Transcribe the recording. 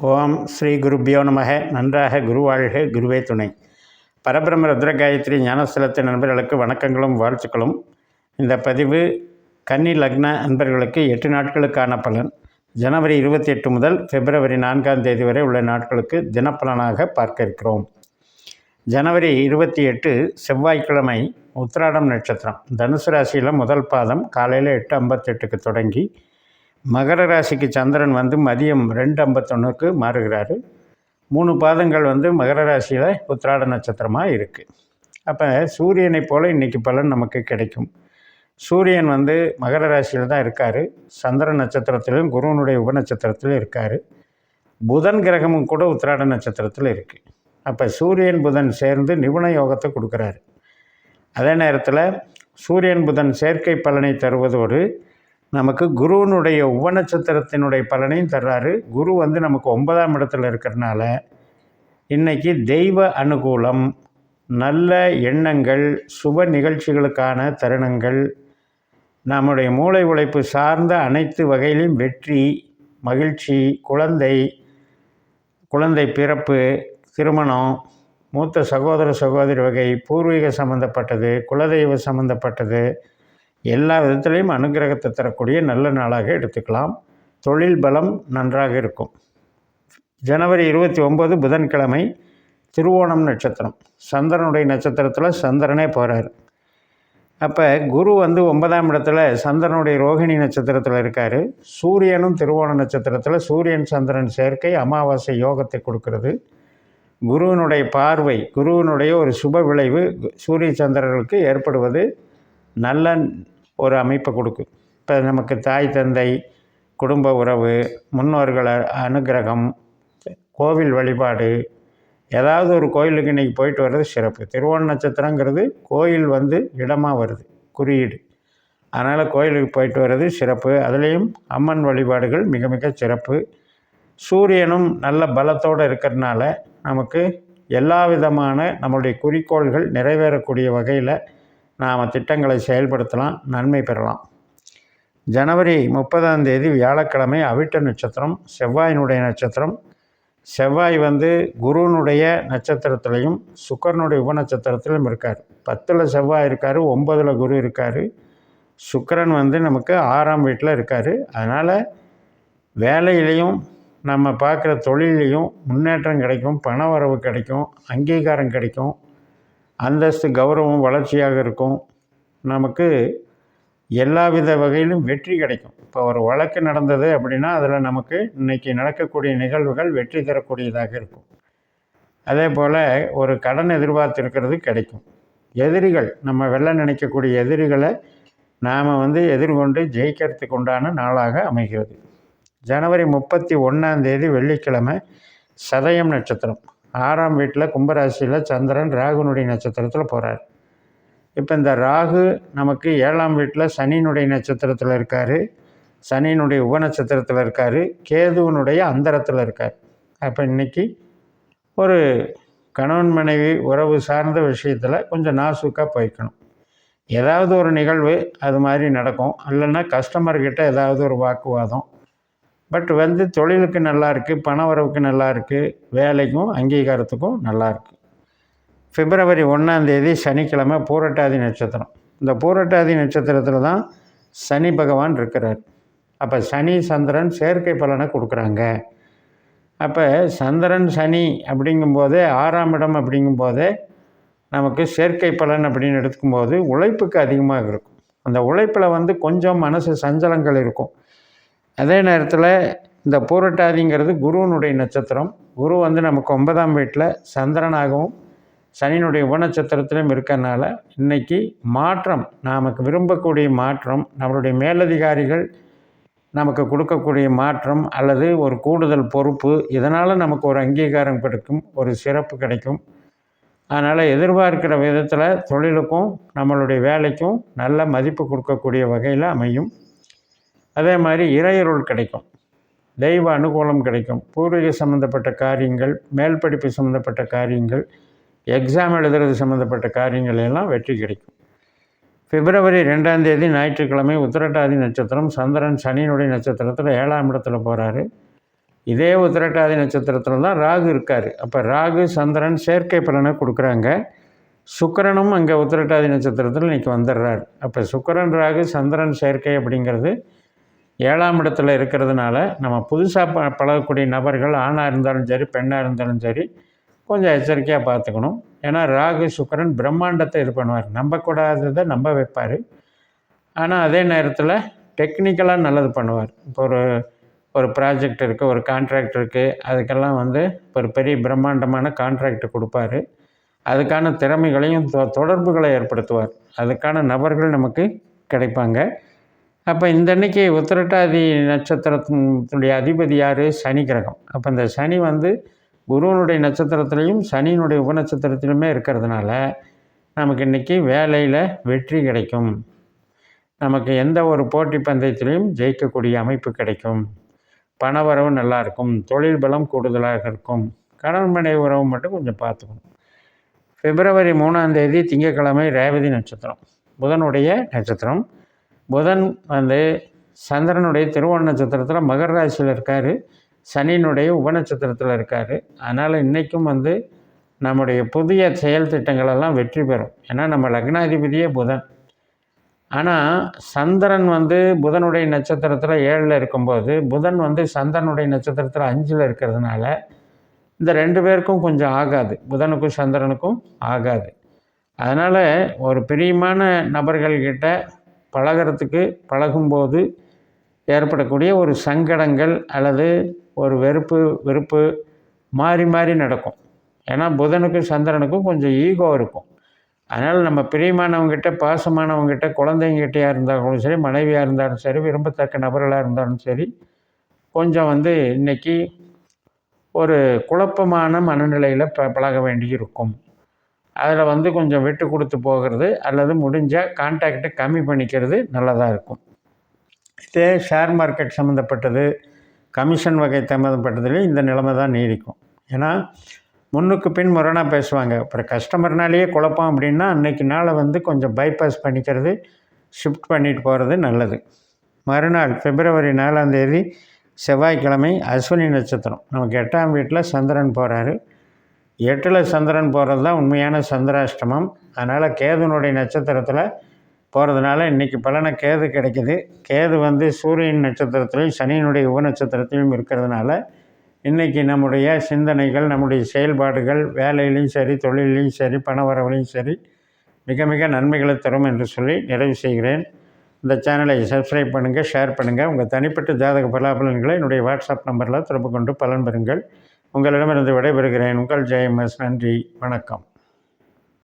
ஓம் ஸ்ரீ குருப்பியோ நமக. நன்றாக குருவாழ்க, குருவே துணை. பரபிரம்ம ருத்ர காயத்ரி ஞானஸ்தலத்தின் நண்பர்களுக்கு வணக்கங்களும் வாழ்த்துக்களும். இந்த பதிவு கன்னி லக்ன அன்பர்களுக்கு 8 நாட்களுக்கான பலன். ஜனவரி 28 முதல் பிப்ரவரி 4ஆம் தேதி வரை உள்ள நாட்களுக்கு தினப்பலனாக பார்க்க இருக்கிறோம். ஜனவரி 28 செவ்வாய்க்கிழமை, உத்திராடம் நட்சத்திரம், தனுசு ராசியில் முதல் பாதம் காலையில் 8:58க்கு தொடங்கி மகர ராசிக்கு சந்திரன் மதியம் 2:51க்கு மாறுகிறாரு. 3 பாதங்கள் மகர ராசியில் உத்திராட நட்சத்திரமாக இருக்குது. அப்போ சூரியனை போல் இன்றைக்கி பலன் நமக்கு கிடைக்கும். சூரியன் மகர ராசியில் தான் இருக்கார். சந்திர நட்சத்திரத்திலும் குருவனுடைய உபநட்சத்திரத்திலும் இருக்கார். புதன் கிரகமும் கூட உத்திராட நட்சத்திரத்தில் இருக்குது. அப்போ சூரியன் புதன் சேர்ந்து நிபுண யோகத்தை கொடுக்குறாரு. அதே நேரத்தில் சூரியன் புதன் சேர்க்கை பலனை தருவதோடு நமக்கு குருவனுடைய உபநட்சத்திரத்தினுடைய பலனையும் தர்றாரு. குரு நமக்கு 9ஆம் இடத்துல இருக்கிறதுனால இன்றைக்கி தெய்வ அனுகூலம், நல்ல எண்ணங்கள், சுப நிகழ்ச்சிகளுக்கான தருணங்கள், நம்முடைய மூளை உழைப்பு சார்ந்த அனைத்து வகையிலும் வெற்றி, மகிழ்ச்சி, குழந்தை பிறப்பு, திருமணம், மூத்த சகோதர சகோதரி வகை, பூர்வீக சம்பந்தப்பட்டது, குலதெய்வ சம்பந்தப்பட்டது, எல்லா விதத்திலையும் அனுகிரகத்தை தரக்கூடிய நல்ல நாளாக எடுத்துக்கலாம். தொழில் பலம் நன்றாக இருக்கும். ஜனவரி 29 புதன்கிழமை, திருவோணம் நட்சத்திரம், சந்திரனுடைய நட்சத்திரத்தில் சந்திரனே போகிறார். அப்போ குரு 9ஆம் இடத்துல சந்திரனுடைய ரோகிணி நட்சத்திரத்தில் இருக்கார். சூரியனும் திருவோண நட்சத்திரத்தில், சூரியன் சந்திரன் சேர்க்கை அமாவாசை யோகத்தை கொடுக்கறது. குருவினுடைய பார்வை, குருவினுடைய ஒரு சுப விளைவு சூரிய சந்திரர்களுக்கு ஏற்படுவது நல்ல ஒரு அமைப்பை கொடுக்கும். இப்போ நமக்கு தாய் தந்தை, குடும்ப உறவு, முன்னோர்கள் அனுகிரகம், கோவில் வழிபாடு, ஏதாவது ஒரு கோயிலுக்கு இன்றைக்கி போயிட்டு வர்றது சிறப்பு. திருவோண நட்சத்திரங்கிறது கோயில் இடமாக வருது, குறியீடு. அதனால் கோயிலுக்கு போயிட்டு வர்றது சிறப்பு. அதுலேயும் அம்மன் வழிபாடுகள் மிக மிக சிறப்பு. சூரியனும் நல்ல பலத்தோடு இருக்கிறதுனால நமக்கு எல்லா விதமான நம்மளுடைய குறிக்கோள்கள் நிறைவேறக்கூடிய வகையில் நாம் திட்டங்களை செயல்படுத்தலாம், நன்மை பெறலாம். ஜனவரி 30ஆம் தேதி வியாழக்கிழமை, அவிட்ட நட்சத்திரம், செவ்வாயினுடைய நட்சத்திரம். செவ்வாய் குருவனுடைய நட்சத்திரத்திலையும் சுக்கிரனுடைய உபநட்சத்திரத்திலும் இருக்கார். 10ல் செவ்வாய் இருக்கார், 9ல் குரு இருக்கார். சுக்கிரன் நமக்கு 6ஆம் வீட்டில் இருக்கார். அதனால் வேலையிலையும் நம்ம பார்க்குற தொழிலையும் முன்னேற்றம் கிடைக்கும், பண வரவு கிடைக்கும், அங்கீகாரம் கிடைக்கும், அந்தஸ்து கௌரவம் வளர்ச்சியாக இருக்கும். நமக்கு எல்லாவித வகையிலும் வெற்றி கிடைக்கும். இப்போ ஒரு வழக்கு நடந்தது அப்படின்னா அதில் நமக்கு இன்றைக்கி நடக்கக்கூடிய நிகழ்வுகள் வெற்றி தரக்கூடியதாக இருக்கும். அதே போல் ஒரு கடன் எதிர்பார்த்திருக்கிறது கிடைக்கும். எதிரிகள், நம்ம வெல்ல நினைக்கக்கூடிய எதிரிகளை நாம் எதிர்கொண்டு ஜெயிக்கிறதுக்கு உண்டான நாளாக அமைகிறது. ஜனவரி 31ஆம் தேதி வெள்ளிக்கிழமை, சதயம் நட்சத்திரம், 6ஆம் வீட்டில் கும்பராசியில் சந்திரன் ராகுனுடைய நட்சத்திரத்தில் போகிறார். இப்போ இந்த ராகு நமக்கு 7ஆம் வீட்டில் சனியினுடைய நட்சத்திரத்தில் இருக்கார். சனியினுடைய உபநட்சத்திரத்தில் இருக்கார். கேதுவனுடைய அந்தரத்தில் இருக்கார். அப்போ இன்றைக்கி ஒரு கணவன் மனைவி உறவு சார்ந்த விஷயத்தில் கொஞ்சம் நாசூக்காக போய்க்கணும். ஏதாவது ஒரு நிகழ்வு அது மாதிரி நடக்கும். இல்லைன்னா கஸ்டமர்கிட்ட ஏதாவது ஒரு வாக்குவாதம். பட் தொழிலுக்கு நல்லா இருக்குது, பண வரவுக்கு நல்லா இருக்குது, வேலைக்கும் அங்கீகாரத்துக்கும் நல்லாயிருக்கு. பிப்ரவரி 1ஆம் தேதி சனிக்கிழமை, பூரட்டாதி நட்சத்திரம். இந்த பூரட்டாதி நட்சத்திரத்தில் தான் சனி பகவான் இருக்கிறார். அப்போ சனி சந்திரன் சேர்க்கை பலனை கொடுக்குறாங்க. அப்போ சந்திரன் சனி அப்படிங்கும்போதே 6ஆம் இடம் அப்படிங்கும்போதே நமக்கு சேர்க்கை பலன் அப்படின்னு எடுத்துக்கும்போது உழைப்புக்கு அதிகமாக இருக்கும். அந்த உழைப்பில் கொஞ்சம் மனசு சஞ்சலங்கள் இருக்கும். அதே நேரத்தில் இந்த பூரட்டாதிங்கிறது குருவனுடைய நட்சத்திரம். குரு நமக்கு 9ஆம் வீட்டில் சந்திரனாகவும் சனியினுடைய உபநட்சத்திரத்திலும் இருக்கிறதுனால இன்றைக்கி மாற்றம், நமக்கு விரும்பக்கூடிய மாற்றம், நம்மளுடைய மேலதிகாரிகள் நமக்கு கொடுக்கக்கூடிய மாற்றம் அல்லது ஒரு கூடுதல் பொறுப்பு, இதனால் நமக்கு ஒரு அங்கீகாரம் கிடைக்கும், ஒரு சிறப்பு கிடைக்கும். அதனால் எதிர்பார்க்கிற விதத்தில் தொழிலுக்கும் நம்மளுடைய வேலைக்கும் நல்ல மதிப்பு கொடுக்கக்கூடிய வகையில் அமையும். அதே மாதிரி இறையருள் கிடைக்கும், தெய்வ அனுகூலம் கிடைக்கும். பூர்வீக சம்மந்தப்பட்ட காரியங்கள், மேல் படிப்பு சம்மந்தப்பட்ட காரியங்கள், எக்ஸாம் எழுதுறது சம்மந்தப்பட்ட காரியங்கள் எல்லாம் வெற்றி கிடைக்கும். பிப்ரவரி 2ஆம் தேதி ஞாயிற்றுக்கிழமை, உத்திரட்டாதி நட்சத்திரம், சந்திரன் சனியினுடைய நட்சத்திரத்தில் 7ஆம் இடத்துல போகிறாரு. இதே உத்திரட்டாதி நட்சத்திரத்தில் தான் ராகு இருக்கார். அப்போ ராகு சந்திரன் சேர்க்கை பலனை கொடுக்குறாங்க. சுக்கிரனும் அங்கே உத்திரட்டாதி நட்சத்திரத்தில் இன்றைக்கி வந்துடுறார். அப்போ சுக்கிரன் ராகு சந்திரன் சேர்க்கை அப்படிங்கிறது 7ஆம் இடத்துல இருக்கிறதுனால நம்ம புதுசாக பழகக்கூடிய நபர்கள் ஆணாக இருந்தாலும் சரி பெண்ணாக இருந்தாலும் சரி கொஞ்சம் எச்சரிக்கையாக பார்த்துக்கணும். ஏன்னா ராகு சுக்கிரன் பிரம்மாண்டத்தை இது பண்ணுவார், நம்பக்கூடாததை நம்ப வைப்பார். ஆனால் அதே நேரத்தில் டெக்னிக்கலாக நல்லது பண்ணுவார். இப்போ ஒரு ப்ராஜெக்ட் இருக்குது, ஒரு கான்ட்ராக்ட் இருக்குது, அதுக்கெல்லாம் வந்து ஒரு பெரிய பிரம்மாண்டமான கான்ட்ராக்ட் கொடுப்பாரு. அதுக்கான திறமைகளையும் தொடர்புகளை ஏற்படுத்துவார். அதுக்கான நபர்கள் நமக்கு கிடைப்பாங்க. அப்போ இந்த அன்னைக்கு உத்திரட்டாதி நட்சத்திரத்தினுடைய அதிபதி யார்? சனி கிரகம். அப்போ இந்த சனி வந்து குருவனுடைய நட்சத்திரத்திலையும் சனியினுடைய உபநட்சத்திரத்திலுமே இருக்கிறதுனால நமக்கு இன்றைக்கி வேலையில் வெற்றி கிடைக்கும். நமக்கு எந்த ஒரு போட்டி பந்தயத்திலையும் ஜெயிக்கக்கூடிய அமைப்பு கிடைக்கும். பணவரவு நல்லாயிருக்கும். தொழில் பலம் கூடுதலாக இருக்கும். கணவன் மனைவி உறவு மட்டும் கொஞ்சம் பார்த்துக்கணும். பிப்ரவரி 3ஆம் தேதி திங்கட்கிழமை ரேவதி நட்சத்திரம், புதனுடைய நட்சத்திரம். புதன் வந்து சந்திரனுடைய திருவோண நட்சத்திரத்தில் மகர ராசியில் இருக்கார், சனியினுடைய உபநட்சத்திரத்தில் இருக்கார். அதனால் இன்றைக்கும் வந்து நம்முடைய புதிய செயல் திட்டங்களெல்லாம் வெற்றி பெறும். ஏன்னா நம்ம லக்னாதிபதியே புதன். ஆனால் சந்திரன் வந்து புதனுடைய நட்சத்திரத்தில் 7ல் இருக்கும்போது புதன் வந்து சந்திரனுடைய நட்சத்திரத்தில் 5ல் இருக்கிறதுனால இந்த 2 பேருக்கும் கொஞ்சம் ஆகாது, புதனுக்கும் சந்திரனுக்கும் ஆகாது. அதனால் ஒரு பிரியமான நபர்கள்கிட்ட பழகும்போது ஏற்படக்கூடிய ஒரு சங்கடங்கள் அல்லது ஒரு வெறுப்பு மாறி மாறி நடக்கும். ஏன்னா புதனுக்கும் சந்திரனுக்கும் கொஞ்சம் ஈகோ இருக்கும். அதனால் நம்ம பிரியமானவங்ககிட்ட, பாசமானவங்ககிட்ட, குழந்தைங்கிட்டையாக இருந்தாலும் சரி, மனைவியாக இருந்தாலும் சரி, விரும்பத்தக்க நபர்களாக இருந்தாலும் சரி, கொஞ்சம் வந்து இன்றைக்கி ஒரு குழப்பமான மனநிலையில் பழக வேண்டி இருக்கும். அதில் வந்து கொஞ்சம் விட்டு கொடுத்து போகிறது அல்லது முடிஞ்சால் கான்டாக்டை கம்மி பண்ணிக்கிறது நல்லதாக இருக்கும். இதே ஷேர் மார்க்கெட் சம்மந்தப்பட்டது, கமிஷன் வகை சம்மந்தப்பட்டதுலேயும் இந்த நிலைமை தான் நீடிக்கும். ஏன்னா முன்னுக்கு பின் முரணாக பேசுவாங்க. அப்புறம் கஸ்டமர்னாலேயே குழப்பம் அப்படின்னா அன்றைக்கி நாளை வந்து கொஞ்சம் பைபாஸ் பண்ணிக்கிறது, ஷிஃப்ட் பண்ணிட்டு போகிறது நல்லது. மறுநாள் பிப்ரவரி 4ஆம் தேதி செவ்வாய்க்கிழமை அஸ்வினி நட்சத்திரம். நமக்கு 8ஆம் வீட்டில் சந்திரன் போகிறாரு. 8ல் சந்திரன் போகிறது தான் உண்மையான சந்திராஷ்டமம். அதனால் கேதுனுடைய நட்சத்திரத்தில் போகிறதுனால இன்றைக்கி பலனை கேது கிடைக்கிது. கேது வந்து சூரியன் நட்சத்திரத்திலையும் சனியினுடைய உபநட்சத்திரத்திலையும் இருக்கிறதுனால இன்றைக்கி நம்முடைய சிந்தனைகள், நம்முடைய செயல்பாடுகள் வேலையிலையும் சரி, தொழிலையும் சரி, பண வரவுலையும் சரி மிக மிக நன்மைகளை தரும் என்று சொல்லி நிறைவு செய்கிறேன். இந்த சேனலை சப்ஸ்கிரைப் பண்ணுங்கள், ஷேர் பண்ணுங்கள். உங்கள் தனிப்பட்ட ஜாதக பலாபலன்களை என்னுடைய வாட்ஸ்அப் நம்பரில் தொடர்பு கொண்டு பலன் பெறுங்கள். உங்களிடமிருந்து விடைபெறுகிறேன். உங்கள் ஜெயம்எஸ். நன்றி, வணக்கம்.